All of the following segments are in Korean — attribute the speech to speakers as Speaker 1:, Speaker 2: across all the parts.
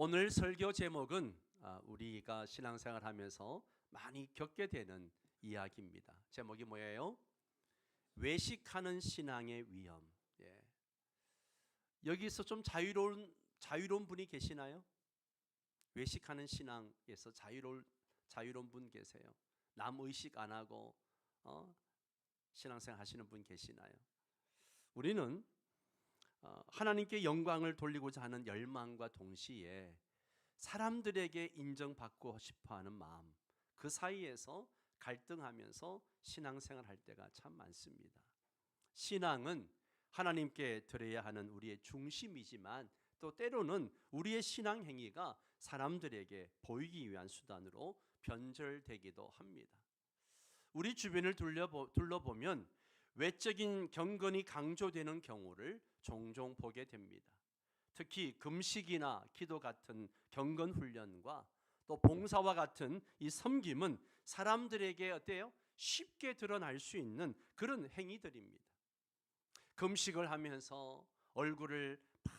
Speaker 1: 오늘 설교 제목은 우리가 신앙생활 하면서 많이 겪게 되는 이야기입니다. 제목이 뭐예요? 외식하는 신앙의 위험. 여기서 좀 자유로운 분이 계시나요? 외식하는 신앙에서 자유로운 분 계세요? 남 의식 안 하고 신앙생활 하시는 분 계시나요? 우리는 하나님께 영광을 돌리고자 하는 열망과 동시에 사람들에게 인정받고 싶어하는 마음, 그 사이에서 갈등하면서 신앙생활 할 때가 참 많습니다. 신앙은 하나님께 드려야 하는 우리의 중심이지만 또 때로는 우리의 신앙 행위가 사람들에게 보이기 위한 수단으로 변절되기도 합니다. 우리 주변을 둘러보면 외적인 경건이 강조되는 경우를 종종 보게 됩니다. 특히 금식이나 기도 같은 경건 훈련과 또 봉사와 같은 이 섬김은 사람들에게 어때요? 쉽게 드러날 수 있는 그런 행위들입니다. 금식을 하면서 얼굴을 막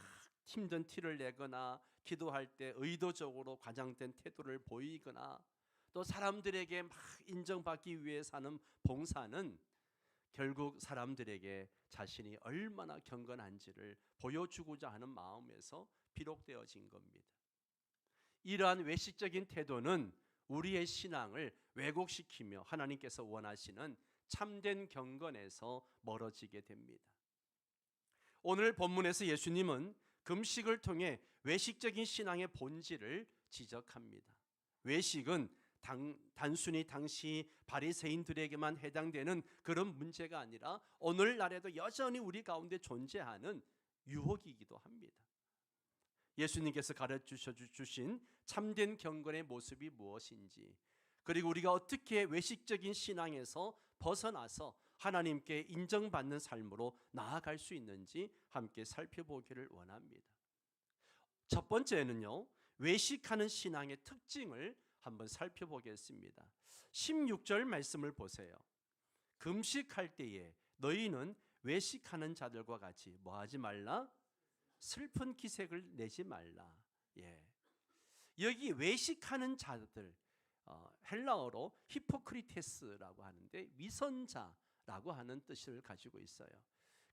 Speaker 1: 힘든 티를 내거나 기도할 때 의도적으로 과장된 태도를 보이거나 또 사람들에게 막 인정받기 위해서 하는 봉사는 결국 사람들에게 자신이 얼마나 경건한지를 보여주고자 하는 마음에서 비롯되어진 겁니다. 이러한 외식적인 태도는 우리의 신앙을 왜곡시키며 하나님께서 원하시는 참된 경건에서 멀어지게 됩니다. 오늘 본문에서 예수님은 금식을 통해 외식적인 신앙의 본질을 지적합니다. 외식은 단순히 당시 바리새인들에게만 해당되는 그런 문제가 아니라 오늘날에도 여전히 우리 가운데 존재하는 유혹이기도 합니다. 예수님께서 가르쳐 주신 참된 경건의 모습이 무엇인지, 그리고 우리가 어떻게 외식적인 신앙에서 벗어나서 하나님께 인정받는 삶으로 나아갈 수 있는지 함께 살펴보기를 원합니다. 첫 번째는요, 외식하는 신앙의 특징을 한번 살펴보겠습니다. 16절 말씀을 보세요. 금식할 때에 너희는 외식하는 자들과 같이 뭐하지 말라? 슬픈 기색을 내지 말라. 여기 외식하는 자들, 헬라어로 히포크리테스라고 하는데 위선자라고 하는 뜻을 가지고 있어요.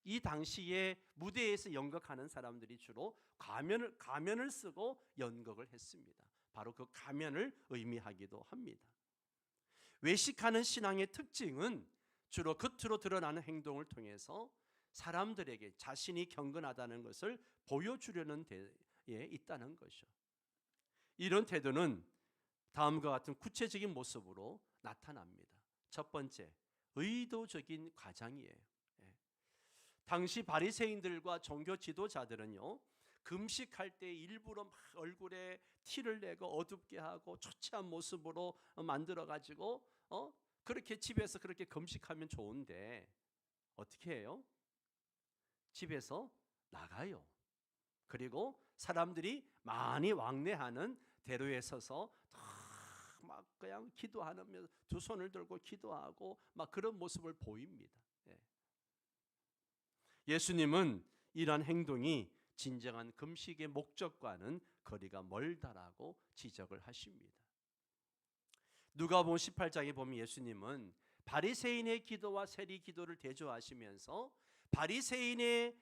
Speaker 1: 이 당시에 무대에서 연극하는 사람들이 주로 가면을 쓰고 연극을 했습니다. 바로 그 가면을 의미하기도 합니다. 외식하는 신앙의 특징은 주로 겉으로 드러나는 행동을 통해서 사람들에게 자신이 경건하다는 것을 보여주려는 데에 있다는 것이죠. 이런 태도는 다음과 같은 구체적인 모습으로 나타납니다. 첫 번째, 의도적인 과장이에요. 당시 바리새인들과 종교 지도자들은요, 금식할 때 일부러 막 얼굴에 티를 내고 어둡게 하고 초췌한 모습으로 만들어 가지고 그렇게 집에서 그렇게 금식하면 좋은데 어떻게 해요? 집에서 나가요. 그리고 사람들이 많이 왕래하는 대로에 서서 막 그냥 기도하면서 두 손을 들고 기도하고 막 그런 모습을 보입니다. 예수님은 이러한 행동이 진정한 금식의 목적과는 거리가 멀다라고 지적을 하십니다. 누가복음 18장에 보면 예수님은 바리새인의 기도와 세리 기도를 대조하시면서 바리새인이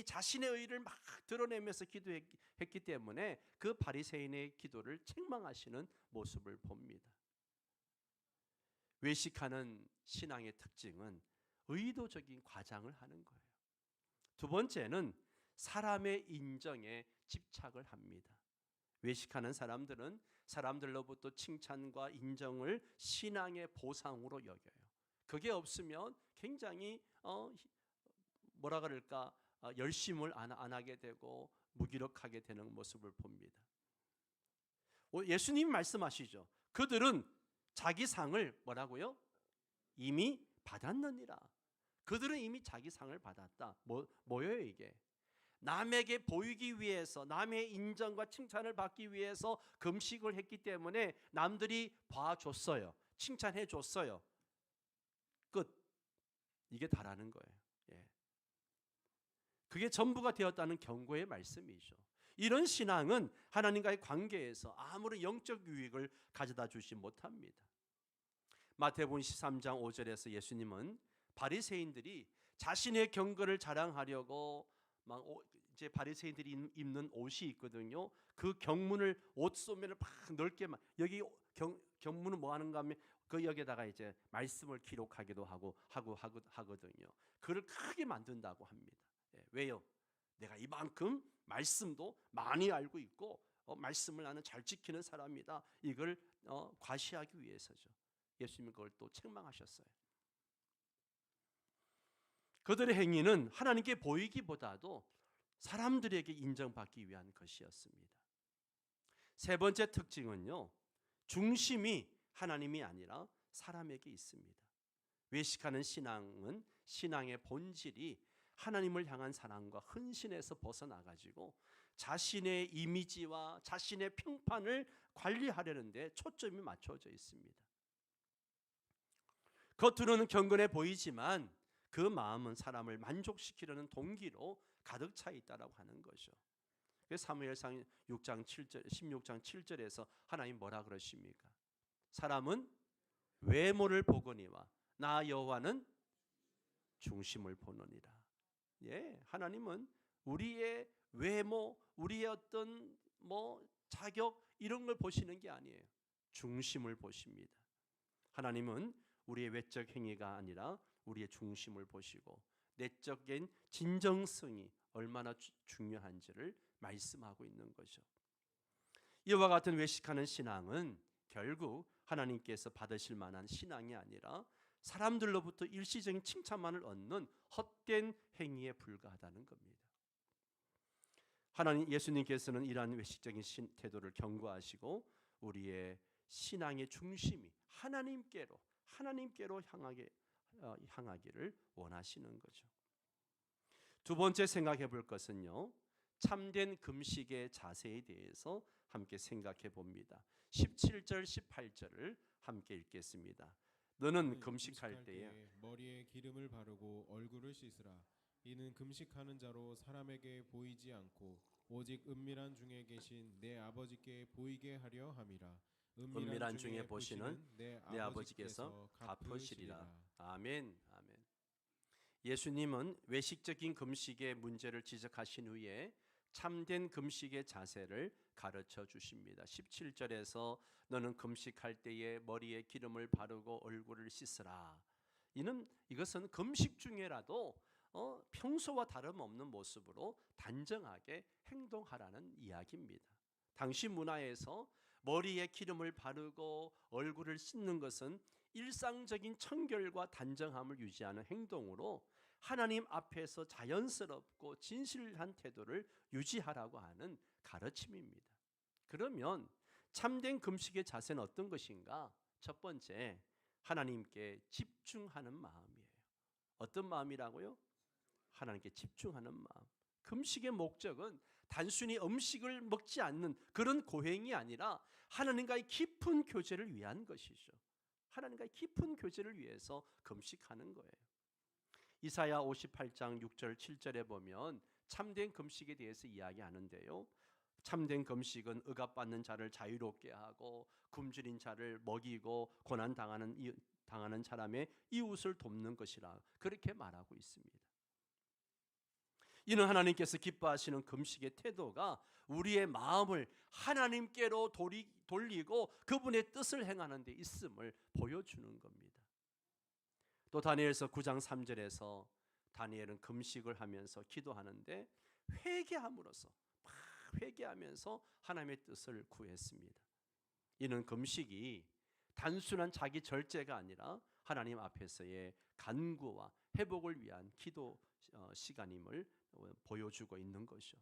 Speaker 1: 자신의 의를 막 드러내면서 기도했기 때문에 그 바리새인의 기도를 책망하시는 모습을 봅니다. 외식하는 신앙의 특징은 의도적인 과장을 하는 거예요. 두 번째는 사람의 인정에 집착을 합니다. 외식하는 사람들은 사람들로부터 칭찬과 인정을 신앙의 보상으로 여겨요. 그게 없으면 굉장히 열심을 안 하게 되고 무기력하게 되는 모습을 봅니다. 예수님이 말씀하시죠. 그들은 자기 상을 뭐라고요? 이미 받았느니라. 그들은 이미 자기 상을 받았다. 뭐예요 이게? 남에게 보이기 위해서, 남의 인정과 칭찬을 받기 위해서 금식을 했기 때문에 남들이 봐줬어요. 칭찬해 줬어요. 끝. 이게 다라는 거예요. 그게 전부가 되었다는 경고의 말씀이죠. 이런 신앙은 하나님과의 관계에서 아무런 영적 유익을 가져다 주지 못합니다. 마태복음 13장 5절에서 예수님은 바리새인들이 자신의 경건을 자랑하려고 막 이제 바리새인들이 입는 옷이 있거든요. 그 경문을 옷 소매를 막 넓게 여기 경문은 뭐 하는가 하면 그 여기에다가 이제 말씀을 기록하기도 하거든요. 그를 크게 만든다고 합니다. 왜요? 내가 이만큼 말씀도 많이 알고 있고 말씀을 나는 잘 지키는 사람이다. 이걸 과시하기 위해서죠. 예수님이 그걸 또 책망하셨어요. 그들의 행위는 하나님께 보이기보다도 사람들에게 인정받기 위한 것이었습니다. 세 번째 특징은요, 중심이 하나님이 아니라 사람에게 있습니다. 외식하는 신앙은 신앙의 본질이 하나님을 향한 사랑과 헌신에서 벗어나가지고 자신의 이미지와 자신의 평판을 관리하려는 데 초점이 맞춰져 있습니다. 겉으로는 경건해 보이지만 그 마음은 사람을 만족시키려는 동기로 가득 차 있다라고 하는 거죠. 사무엘상 6장 7절, 16장 7절에서 하나님 뭐라 그러십니까? 사람은 외모를 보거니와 나 여호와는 중심을 보느니라. 하나님은 우리의 외모, 우리의 어떤 자격 이런 걸 보시는 게 아니에요. 중심을 보십니다. 하나님은 우리의 외적 행위가 아니라 우리의 중심을 보시고 내적인 진정성이 얼마나 중요한지를 말씀하고 있는 거죠. 이와 같은 외식하는 신앙은 결국 하나님께서 받으실 만한 신앙이 아니라 사람들로부터 일시적인 칭찬만을 얻는 헛된 행위에 불과하다는 겁니다. 예수님께서는 이러한 외식적인 태도를 경고하시고 우리의 신앙의 중심이 하나님께로 향하기를 원하시는 거죠. 두 번째 생각해 볼 것은요, 참된 금식의 자세에 대해서 함께 생각해 봅니다. 17절 18절을 함께 읽겠습니다. 너는 금식할 때에
Speaker 2: 머리에 기름을 바르고 얼굴을 씻으라. 이는 금식하는 자로 사람에게 보이지 않고 오직 은밀한 중에 계신 내 아버지께 보이게 하려 함이라.
Speaker 1: 은밀한 중에 보시는 내 아버지께서 갚으시리라. 아멘. 아멘. 예수님은 외식적인 금식의 문제를 지적하신 후에 참된 금식의 자세를 가르쳐 주십니다. 17절에서 너는 금식할 때에 머리에 기름을 바르고 얼굴을 씻으라. 이것은 금식 중에라도 평소와 다름없는 모습으로 단정하게 행동하라는 이야기입니다. 당시 문화에서 머리에 기름을 바르고 얼굴을 씻는 것은 일상적인 청결과 단정함을 유지하는 행동으로 하나님 앞에서 자연스럽고 진실한 태도를 유지하라고 하는 가르침입니다. 그러면 참된 금식의 자세는 어떤 것인가? 첫 번째, 하나님께 집중하는 마음이에요. 어떤 마음이라고요? 하나님께 집중하는 마음. 금식의 목적은 단순히 음식을 먹지 않는 그런 고행이 아니라 하나님과의 깊은 교제를 위한 것이죠. 하나님과의 깊은 교제를 위해서 금식하는 거예요. 이사야 58장 6절 7절에 보면 참된 금식에 대해서 이야기하는데요. 참된 금식은 억압받는 자를 자유롭게 하고 굶주린 자를 먹이고 고난 당하는 사람의 이웃을 돕는 것이라 그렇게 말하고 있습니다. 이는 하나님께서 기뻐하시는 금식의 태도가 우리의 마음을 하나님께로 돌리고 그분의 뜻을 행하는 데 있음을 보여주는 겁니다. 또 다니엘서 9장 3절에서 다니엘은 금식을 하면서 기도하는데 회개하면서 하나님의 뜻을 구했습니다. 이는 금식이 단순한 자기 절제가 아니라 하나님 앞에서의 간구와 회복을 위한 기도 시간임을 보여주고 있는 것이죠.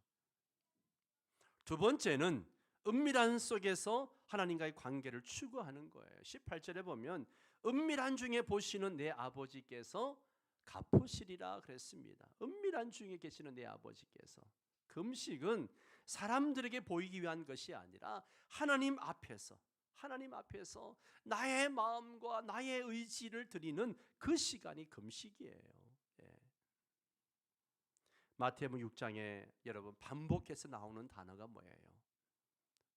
Speaker 1: 두 번째는 은밀한 속에서 하나님과의 관계를 추구하는 거예요. 18절에 보면 은밀한 중에 보시는 내 아버지께서 갚으시리라 그랬습니다. 은밀한 중에 계시는 내 아버지께서. 금식은 사람들에게 보이기 위한 것이 아니라 하나님 앞에서 나의 마음과 나의 의지를 드리는 그 시간이 금식이에요. 마태복음 6장에 여러분 반복해서 나오는 단어가 뭐예요?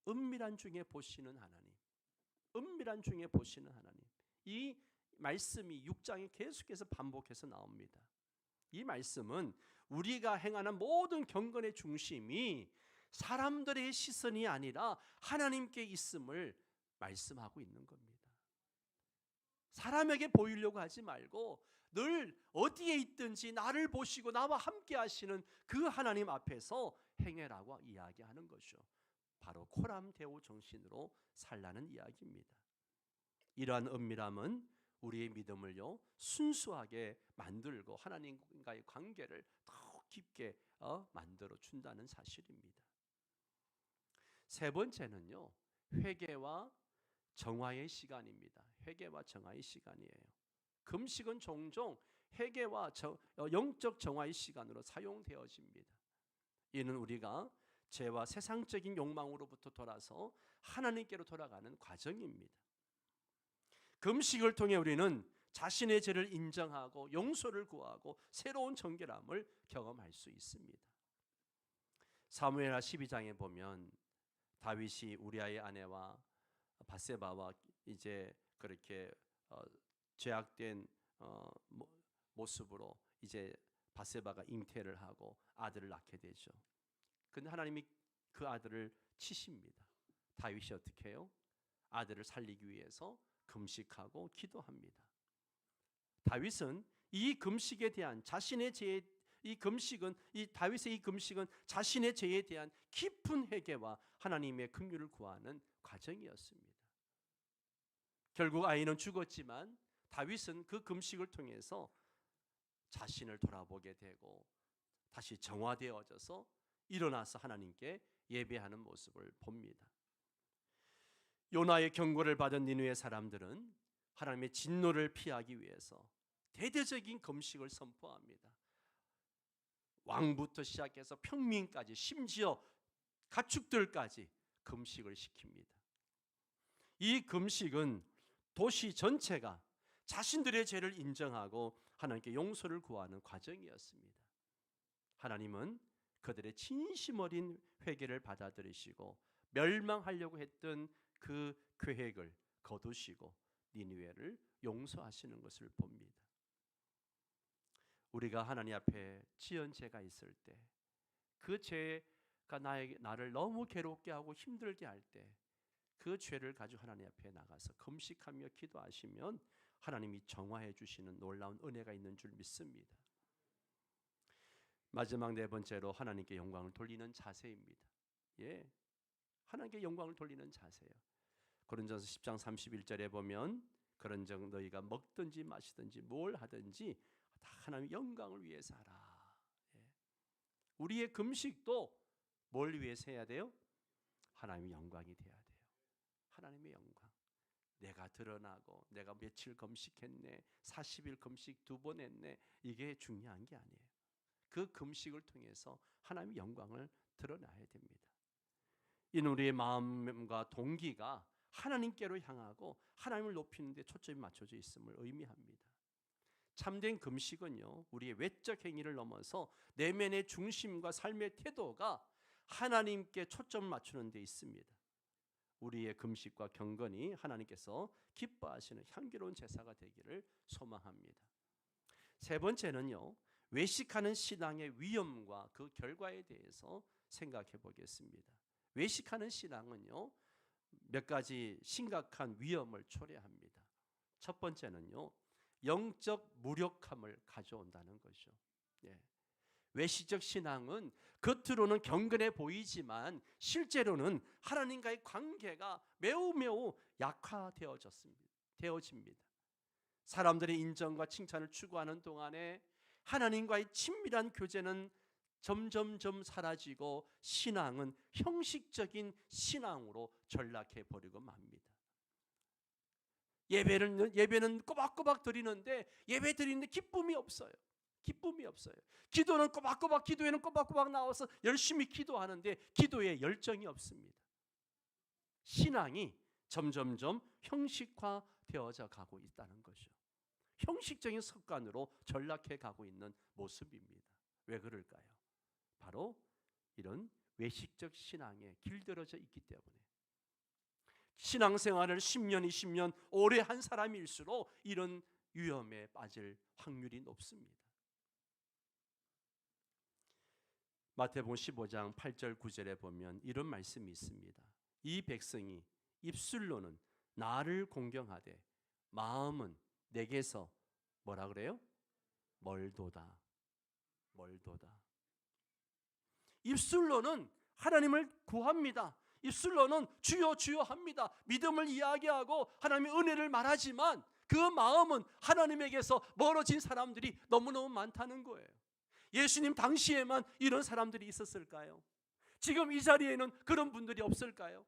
Speaker 1: 은밀한 중에 보시는 하나님. 은밀한 중에 보시는 하나님. 이 말씀이 6장에 계속해서 반복해서 나옵니다. 이 말씀은 우리가 행하는 모든 경건의 중심이 사람들의 시선이 아니라 하나님께 있음을 말씀하고 있는 겁니다. 사람에게 보이려고 하지 말고 늘 어디에 있든지 나를 보시고 나와 함께 하시는 그 하나님 앞에서 행해라고 이야기하는 것이죠. 바로 코람데오 정신으로 살라는 이야기입니다. 이러한 은밀함은 우리의 믿음을요 순수하게 만들고 하나님과의 관계를 더 깊게 만들어 준다는 사실입니다. 세 번째는요 회개와 정화의 시간입니다. 회개와 정화의 시간이에요. 금식은 종종 회개와 영적 정화의 시간으로 사용되어집니다. 이는 우리가 죄와 세상적인 욕망으로부터 돌아서 하나님께로 돌아가는 과정입니다. 금식을 통해 우리는 자신의 죄를 인정하고 용서를 구하고 새로운 정결함을 경험할 수 있습니다. 사무엘하 12장에 보면 다윗이 우리아의 아내와 바세바와 이제 그렇게 죄악된 모습으로 이제 바세바가 잉태를 하고 아들을 낳게 되죠. 근데 하나님이 그 아들을 치십니다. 다윗이 어떻게 해요? 아들을 살리기 위해서 금식하고 기도합니다. 다윗은 이 금식에 대한 자신의 죄에 다윗의 이 금식은 자신의 죄에 대한 깊은 회개와 하나님의 긍휼을 구하는 과정이었습니다. 결국 아이는 죽었지만 다윗은 그 금식을 통해서 자신을 돌아보게 되고 다시 정화되어져서 일어나서 하나님께 예배하는 모습을 봅니다. 요나의 경고를 받은 니느웨 사람들은 하나님의 진노를 피하기 위해서 대대적인 금식을 선포합니다. 왕부터 시작해서 평민까지 심지어 가축들까지 금식을 시킵니다. 이 금식은 도시 전체가 자신들의 죄를 인정하고 하나님께 용서를 구하는 과정이었습니다. 하나님은 그들의 진심 어린 회개를 받아들이시고 멸망하려고 했던 그 계획을 거두시고 니느웨를 용서하시는 것을 봅니다. 우리가 하나님 앞에 지은 죄가 있을 때 그 죄가 나를 너무 괴롭게 하고 힘들게 할 때 그 죄를 가지고 하나님 앞에 나가서 금식하며 기도하시면 하나님이 정화해 주시는 놀라운 은혜가 있는 줄 믿습니다. 마지막 네 번째로 하나님께 영광을 돌리는 자세입니다. 예, 하나님께 영광을 돌리는 자세예요. 고린도전서 10장 31절에 보면 그런즉 너희가 먹든지 마시든지 뭘 하든지 다 하나님의 영광을 위해서 하라. 예. 우리의 금식도 뭘 위해서 해야 돼요? 하나님의 영광이 돼야 돼요. 하나님의 영광. 내가 드러나고 내가 며칠 금식했네, 40일 금식 2번 했네, 이게 중요한 게 아니에요. 그 금식을 통해서 하나님의 영광을 드러나야 됩니다. 이는 우리의 마음과 동기가 하나님께로 향하고 하나님을 높이는 데 초점이 맞춰져 있음을 의미합니다. 참된 금식은요, 우리의 외적 행위를 넘어서 내면의 중심과 삶의 태도가 하나님께 초점을 맞추는 데 있습니다. 우리의 금식과 경건이 하나님께서 기뻐하시는 향기로운 제사가 되기를 소망합니다. 세 번째는요, 외식하는 신앙의 위험과 그 결과에 대해서 생각해 보겠습니다. 외식하는 신앙은요, 몇 가지 심각한 위험을 초래합니다. 첫 번째는요, 영적 무력함을 가져온다는 것이죠. 예. 외식적 신앙은 겉으로는 경건해 보이지만 실제로는 하나님과의 관계가 매우 약화되어집니다. 사람들의 인정과 칭찬을 추구하는 동안에 하나님과의 친밀한 교제는 점점점 사라지고 신앙은 형식적인 신앙으로 전락해 버리고 맙니다. 예배는 꼬박꼬박 드리는데 예배 드리는데 기쁨이 없어요. 기도는 꼬박꼬박, 기도회는 꼬박꼬박 나와서 열심히 기도하는데 기도에 열정이 없습니다. 신앙이 점점점 형식화되어져 가고 있다는 것이죠. 형식적인 습관으로 전락해 가고 있는 모습입니다. 왜 그럴까요? 바로 이런 외식적 신앙에 길들여져 있기 때문에 신앙생활을 10년, 20년 오래 한 사람일수록 이런 위험에 빠질 확률이 높습니다. 마태복음 15장 8절 9절에 보면 이런 말씀이 있습니다. 이 백성이 입술로는 나를 공경하되 마음은 내게서 뭐라 그래요? 멀도다. 멀도다. 입술로는 하나님을 구합니다. 입술로는 주여 주여 합니다. 믿음을 이야기하고 하나님의 은혜를 말하지만 그 마음은 하나님에게서 멀어진 사람들이 너무너무 많다는 거예요. 예수님 당시에만 이런 사람들이 있었을까요? 지금 이 자리에는 그런 분들이 없을까요?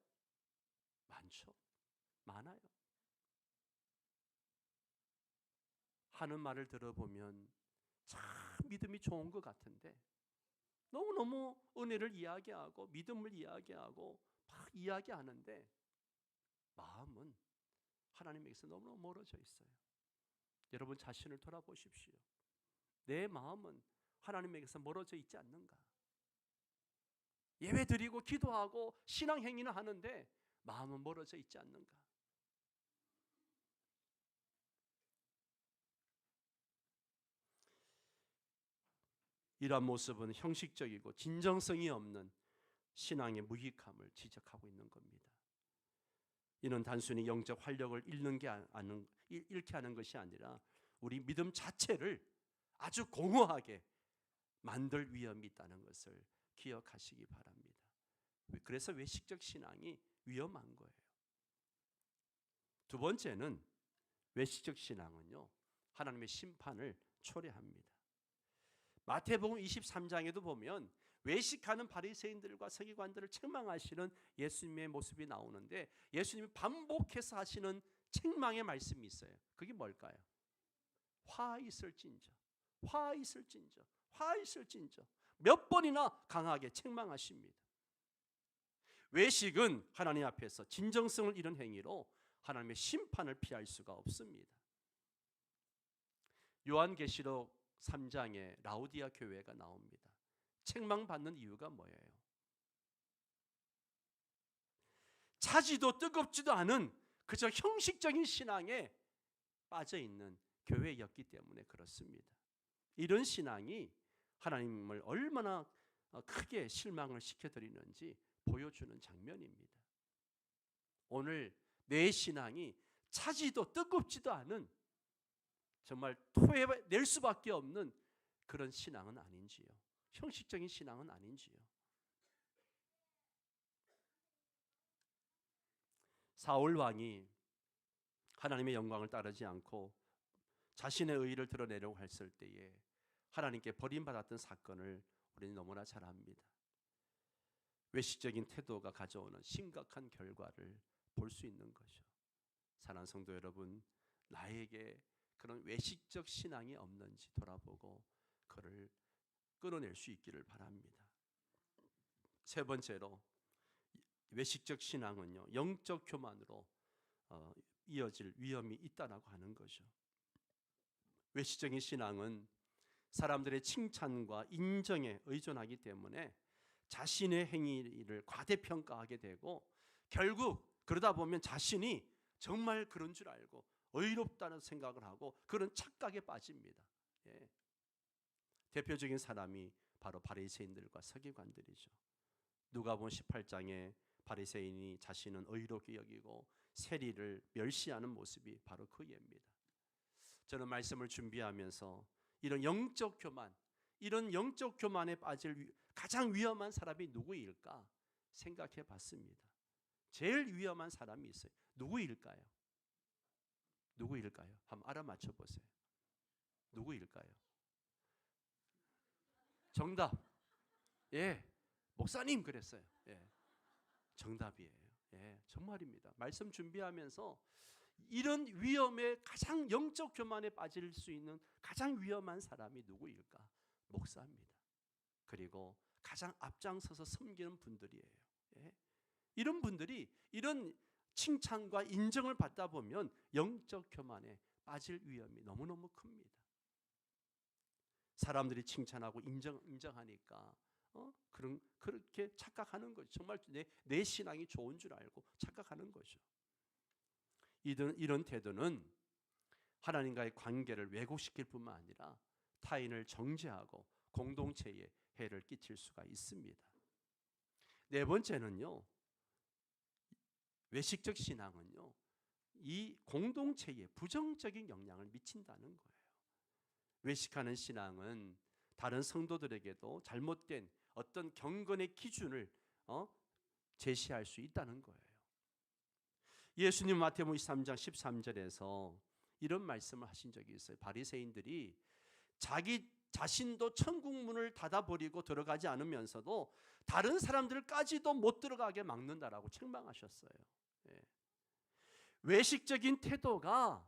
Speaker 1: 많죠. 많아요. 하는 말을 들어보면 참 믿음이 좋은 것 같은데 너무너무 은혜를 이야기하고 믿음을 이야기하고 막 이야기하는데 마음은 하나님에게서 너무너무 멀어져 있어요. 여러분 자신을 돌아보십시오. 내 마음은 하나님에게서 멀어져 있지 않는가? 예배 드리고 기도하고 신앙 행위는 하는데 마음은 멀어져 있지 않는가? 이러한 모습은 형식적이고 진정성이 없는 신앙의 무익함을 지적하고 있는 겁니다. 이는 단순히 영적 활력을 잃게 하는 것이 아니라 우리 믿음 자체를 아주 공허하게 만들 위험이 있다는 것을 기억하시기 바랍니다. 그래서 외식적 신앙이 위험한 거예요. 두 번째는 외식적 신앙은요, 하나님의 심판을 초래합니다. 마태복음 23장에도 보면 외식하는 바리새인들과 서기관들을 책망하시는 예수님의 모습이 나오는데 예수님이 반복해서 하시는 책망의 말씀이 있어요. 그게 뭘까요? 화 있을진저, 화 있을진저, 화 있을진저 몇 번이나 강하게 책망하십니다. 외식은 하나님 앞에서 진정성을 잃은 행위로 하나님의 심판을 피할 수가 없습니다. 요한계시록 3장에 라우디아 교회가 나옵니다. 책망받는 이유가 뭐예요? 차지도 뜨겁지도 않은 그저 형식적인 신앙에 빠져있는 교회였기 때문에 그렇습니다. 이런 신앙이 하나님을 얼마나 크게 실망을 시켜드리는지 보여주는 장면입니다. 오늘 내 신앙이 차지도 뜨겁지도 않은 정말 토해낼 수밖에 없는 그런 신앙은 아닌지요? 형식적인 신앙은 아닌지요? 사울 왕이 하나님의 영광을 따르지 않고 자신의 의의를 드러내려고 했을 때에 하나님께 버림받았던 사건을 우리는 너무나 잘 압니다. 외식적인 태도가 가져오는 심각한 결과를 볼 수 있는 것이죠. 사랑하는 성도 여러분, 나에게 그런 외식적 신앙이 없는지 돌아보고 그를 끊어낼 수 있기를 바랍니다. 세 번째로 외식적 신앙은요, 영적 교만으로 이어질 위험이 있다라고 하는 거죠. 외식적인 신앙은 사람들의 칭찬과 인정에 의존하기 때문에 자신의 행위를 과대평가하게 되고 결국 그러다 보면 자신이 정말 그런 줄 알고 의롭다는 생각을 하고 그런 착각에 빠집니다. 예. 대표적인 사람이 바로 바리새인들과 서기관들이죠. 누가복음 18장에 바리새인이 자신은 의롭게 여기고 세리를 멸시하는 모습이 바로 그 예입니다. 저는 말씀을 준비하면서 이런 영적 교만에 빠질 가장 위험한 사람이 누구일까 생각해 봤습니다. 제일 위험한 사람이 있어요. 누구일까요? 누구일까요? 한번 알아맞혀 보세요. 누구일까요? 정답. 예, 목사님 그랬어요. 예, 정답이에요. 예, 정말입니다. 말씀 준비하면서 이런 위험에 가장 영적 교만에 빠질 수 있는 가장 위험한 사람이 누구일까? 목사입니다. 그리고 가장 앞장서서 섬기는 분들이에요. 예? 이런 분들이 이런 칭찬과 인정을 받다 보면 영적 교만에 빠질 위험이 너무너무 큽니다. 사람들이 칭찬하고 인정하니까 그렇게 착각하는 거죠. 정말 내 신앙이 좋은 줄 알고 착각하는 거죠. 이런 태도는 하나님과의 관계를 왜곡시킬 뿐만 아니라 타인을 정죄하고 공동체에 해를 끼칠 수가 있습니다. 네 번째는요, 외식적 신앙은요, 이 공동체에 부정적인 영향을 미친다는 거예요. 외식하는 신앙은 다른 성도들에게도 잘못된 어떤 경건의 기준을 제시할 수 있다는 거예요. 예수님 마태복음 23장 13절에서 이런 말씀을 하신 적이 있어요. 바리새인들이 자기 자신도 천국 문을 닫아버리고 들어가지 않으면서도 다른 사람들까지도 못 들어가게 막는다라고 책망하셨어요. 예. 외식적인 태도가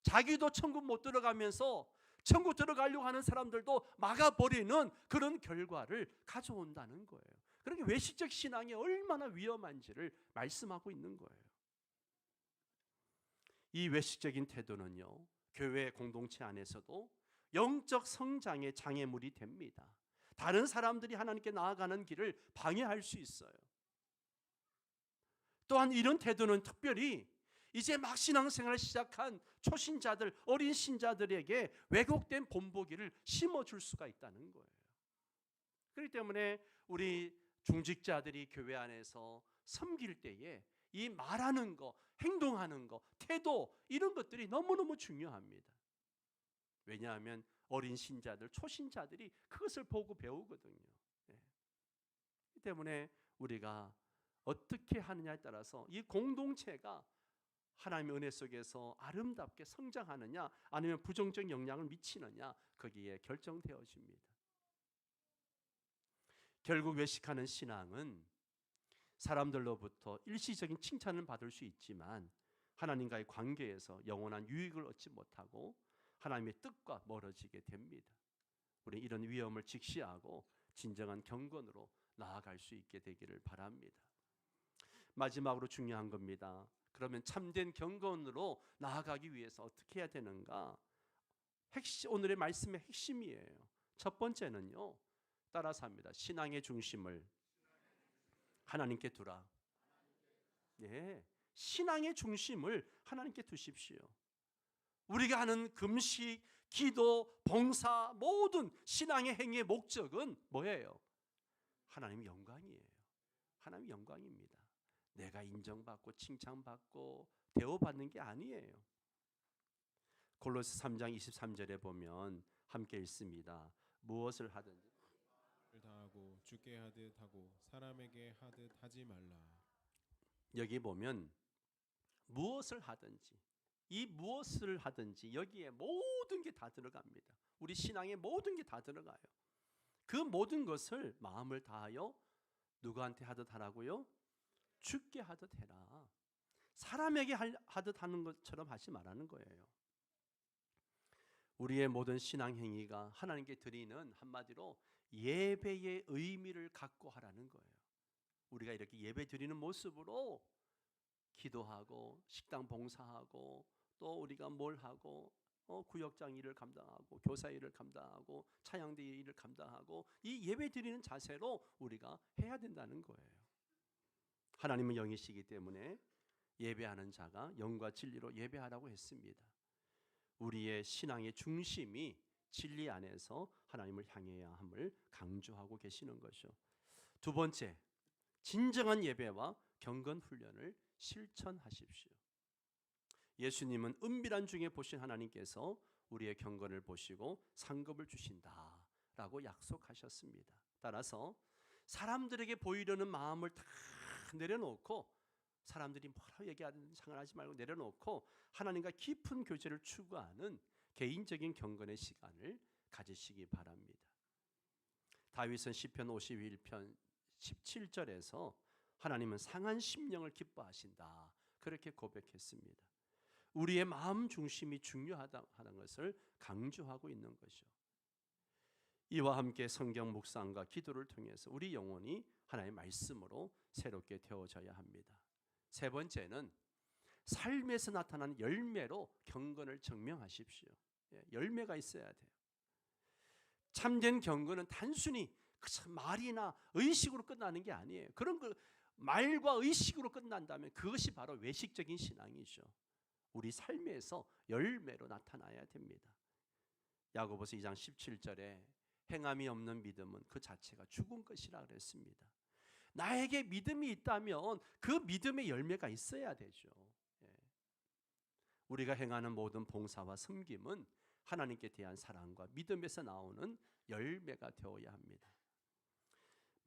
Speaker 1: 자기도 천국 못 들어가면서 천국 들어가려고 하는 사람들도 막아버리는 그런 결과를 가져온다는 거예요. 그러니까 외식적 신앙이 얼마나 위험한지를 말씀하고 있는 거예요. 이 외식적인 태도는요, 교회 공동체 안에서도 영적 성장의 장애물이 됩니다. 다른 사람들이 하나님께 나아가는 길을 방해할 수 있어요. 또한 이런 태도는 특별히 이제 막 신앙생활을 시작한 초신자들, 어린 신자들에게 왜곡된 본보기를 심어줄 수가 있다는 거예요. 그렇기 때문에 우리 중직자들이 교회 안에서 섬길 때에 이 말하는 거, 행동하는 거, 태도 이런 것들이 너무너무 중요합니다. 왜냐하면 어린 신자들, 초신자들이 그것을 보고 배우거든요. 그렇기 때문에 우리가 어떻게 하느냐에 따라서 이 공동체가 하나님의 은혜 속에서 아름답게 성장하느냐 아니면 부정적 영향을 미치느냐 거기에 결정되어집니다. 결국 외식하는 신앙은 사람들로부터 일시적인 칭찬을 받을 수 있지만 하나님과의 관계에서 영원한 유익을 얻지 못하고 하나님의 뜻과 멀어지게 됩니다. 우리 이런 위험을 직시하고 진정한 경건으로 나아갈 수 있게 되기를 바랍니다. 마지막으로 중요한 겁니다. 그러면 참된 경건으로 나아가기 위해서 어떻게 해야 되는가? 오늘의 말씀의 핵심이에요. 첫 번째는요, 따라서 합니다. 신앙의 중심을 하나님께 두라. 네, 신앙의 중심을 하나님께 두십시오. 우리가 하는 금식, 기도, 봉사 모든 신앙의 행위의 목적은 뭐예요? 하나님의 영광이에요. 하나님의 영광입니다. 내가 인정받고 칭찬받고 대우받는 게 아니에요. 골로새 3장 23절에 보면 함께 읽습니다. 무엇을 하든지
Speaker 2: 다하고 주께 하듯 하고 사람에게 하듯 하지 말라.
Speaker 1: 여기 보면 무엇을 하든지, 이 무엇을 하든지 여기에 모든 게 다 들어갑니다. 우리 신앙의 모든 게 다 들어가요. 그 모든 것을 마음을 다하여 누구한테 하듯 하라고요? 주께 하듯 해라. 사람에게 하듯 하는 것처럼 하지 말라는 거예요. 우리의 모든 신앙 행위가 하나님께 드리는 한마디로 예배의 의미를 갖고 하라는 거예요. 우리가 이렇게 예배 드리는 모습으로 기도하고 식당 봉사하고 또 우리가 뭘 하고 구역장 일을 감당하고 교사 일을 감당하고 찬양대 일을 감당하고 이 예배 드리는 자세로 우리가 해야 된다는 거예요. 하나님은 영이시기 때문에 예배하는 자가 영과 진리로 예배하라고 했습니다. 우리의 신앙의 중심이 진리 안에서 하나님을 향해야 함을 강조하고 계시는 것이죠. 두 번째, 진정한 예배와 경건 훈련을 실천하십시오. 예수님은 은밀한 중에 보신 하나님께서 우리의 경건을 보시고 상급을 주신다라고 약속하셨습니다. 따라서 사람들에게 보이려는 마음을 다 내려놓고 사람들이 뭐라고 얘기하든 상관하지 말고 내려놓고 하나님과 깊은 교제를 추구하는 개인적인 경건의 시간을 가지시기 바랍니다. 다윗은 시편 51편 17절에서 하나님은 상한 심령을 기뻐하신다 그렇게 고백했습니다. 우리의 마음 중심이 중요하다는 것을 강조하고 있는 것이죠. 이와 함께 성경 묵상과 기도를 통해서 우리 영혼이 하나님의 말씀으로 새롭게 되어져야 합니다. 세 번째는 삶에서 나타나는 열매로 경건을 증명하십시오. 열매가 있어야 돼요. 참된 경건은 단순히 말이나 의식으로 끝나는 게 아니에요. 그런 걸 말과 의식으로 끝난다면 그것이 바로 외식적인 신앙이죠. 우리 삶에서 열매로 나타나야 됩니다. 야고보서 2장 17절에 행함이 없는 믿음은 그 자체가 죽은 것이라 그랬습니다. 나에게 믿음이 있다면 그 믿음의 열매가 있어야 되죠. 우리가 행하는 모든 봉사와 섬김은 하나님께 대한 사랑과 믿음에서 나오는 열매가 되어야 합니다.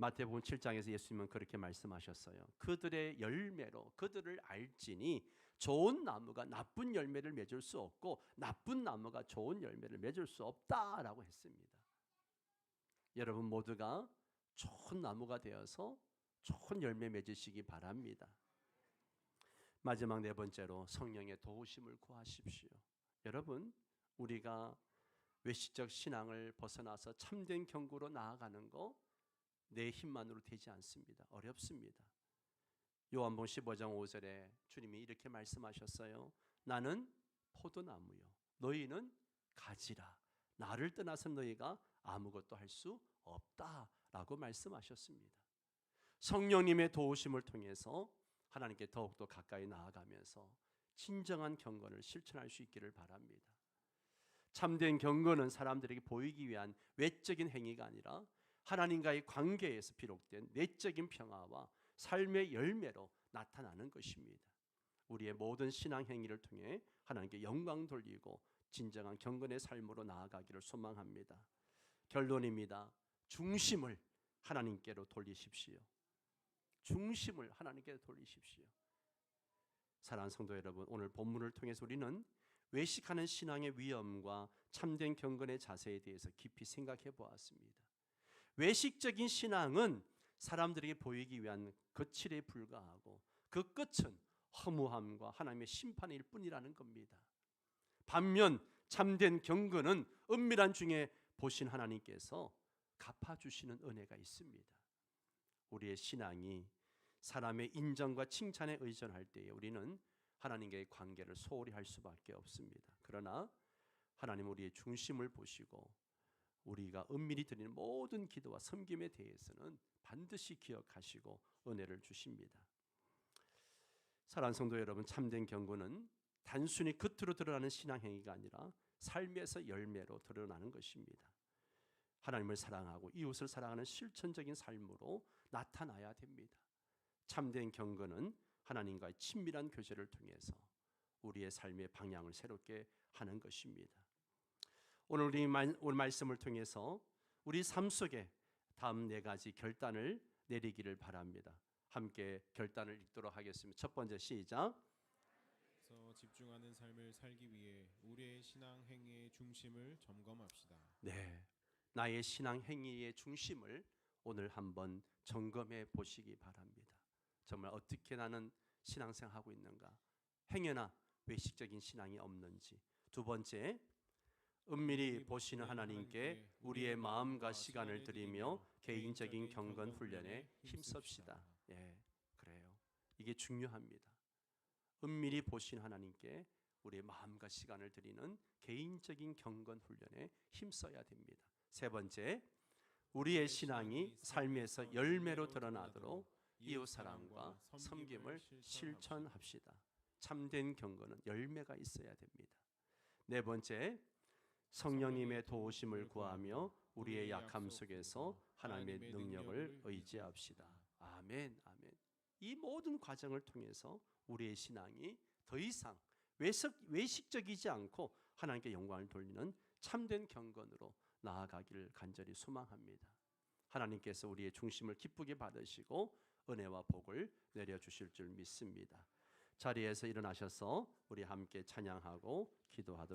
Speaker 1: 마태복음 7장에서 예수님은 그렇게 말씀하셨어요. 그들의 열매로 그들을 알지니 좋은 나무가 나쁜 열매를 맺을 수 없고 나쁜 나무가 좋은 열매를 맺을 수 없다라고 했습니다. 여러분 모두가 좋은 나무가 되어서 좋은 열매 맺으시기 바랍니다. 마지막 네 번째로 성령의 도우심을 구하십시오. 여러분 우리가 외식적 신앙을 벗어나서 참된 경구로 나아가는 거 내 힘만으로 되지 않습니다. 어렵습니다. 요한복음 15장 5절에 주님이 이렇게 말씀하셨어요. 나는 포도나무요 너희는 가지라. 나를 떠나서 너희가 아무것도 할 수 없다라고 말씀하셨습니다. 성령님의 도우심을 통해서 하나님께 더욱더 가까이 나아가면서 진정한 경건을 실천할 수 있기를 바랍니다. 참된 경건은 사람들에게 보이기 위한 외적인 행위가 아니라 하나님과의 관계에서 비롯된 내적인 평화와 삶의 열매로 나타나는 것입니다. 우리의 모든 신앙 행위를 통해 하나님께 영광 돌리고 진정한 경건의 삶으로 나아가기를 소망합니다. 결론입니다. 중심을 하나님께로 돌리십시오. 중심을 하나님께 돌리십시오. 사랑하는 성도 여러분, 오늘 본문을 통해서 우리는 외식하는 신앙의 위험과 참된 경건의 자세에 대해서 깊이 생각해 보았습니다. 외식적인 신앙은 사람들에게 보이기 위한 거칠에 불과하고 그 끝은 허무함과 하나님의 심판일 뿐이라는 겁니다. 반면 참된 경건은 은밀한 중에 보신 하나님께서 갚아주시는 은혜가 있습니다. 우리의 신앙이 사람의 인정과 칭찬에 의존할 때에 우리는 하나님과의 관계를 소홀히 할 수밖에 없습니다. 그러나 하나님 우리의 중심을 보시고 우리가 은밀히 드리는 모든 기도와 섬김에 대해서는 반드시 기억하시고 은혜를 주십니다. 사랑하는 성도 여러분, 참된 경건은 단순히 겉으로 드러나는 신앙 행위가 아니라 삶에서 열매로 드러나는 것입니다. 하나님을 사랑하고 이웃을 사랑하는 실천적인 삶으로 나타나야 됩니다. 참된 경건은 하나님과의 친밀한 교제를 통해서 우리의 삶의 방향을 새롭게 하는 것입니다. 오늘 말씀을 통해서 우리 삶 속에 다음 네 가지 결단을 내리기를 바랍니다. 함께 결단을 읽도록 하겠습니다. 첫 번째 시작.
Speaker 2: 집중하는 삶을 살기 위해 우리의 신앙 행위의 중심을 점검합시다.
Speaker 1: 네, 나의 신앙 행위의 중심을 오늘 한번 점검해 보시기 바랍니다. 정말 어떻게 나는 신앙생활 하고 있는가? 행여나 외식적인 신앙이 없는지. 두 번째, 은밀히 보시는 하나님께 우리의 마음과 시간을 드리며 개인적인 경건 훈련에 힘씁시다. 예, 그래요. 이게 중요합니다. 은밀히 보신 하나님께 우리의 마음과 시간을 드리는 개인적인 경건 훈련에 힘써야 됩니다. 세 번째, 우리의 신앙이 삶에서 열매로 드러나도록 이웃 사랑과 섬김을 실천합시다. 참된 경건은 열매가 있어야 됩니다. 네 번째, 성령님의 도우심을 구하며 우리의 약함 속에서 하나님의 능력을 의지합시다. 아멘, 아멘. 이 모든 과정을 통해서 우리의 신앙이 더 이상 외식적이지 않고 하나님께 영광을 돌리는 참된 경건으로 나아가기를 간절히 소망합니다. 하나님께서 우리의 중심을 기쁘게 받으시고 은혜와 복을 내려주실 줄 믿습니다. 자리에서 일어나셔서 우리 함께 찬양하고 기도하도록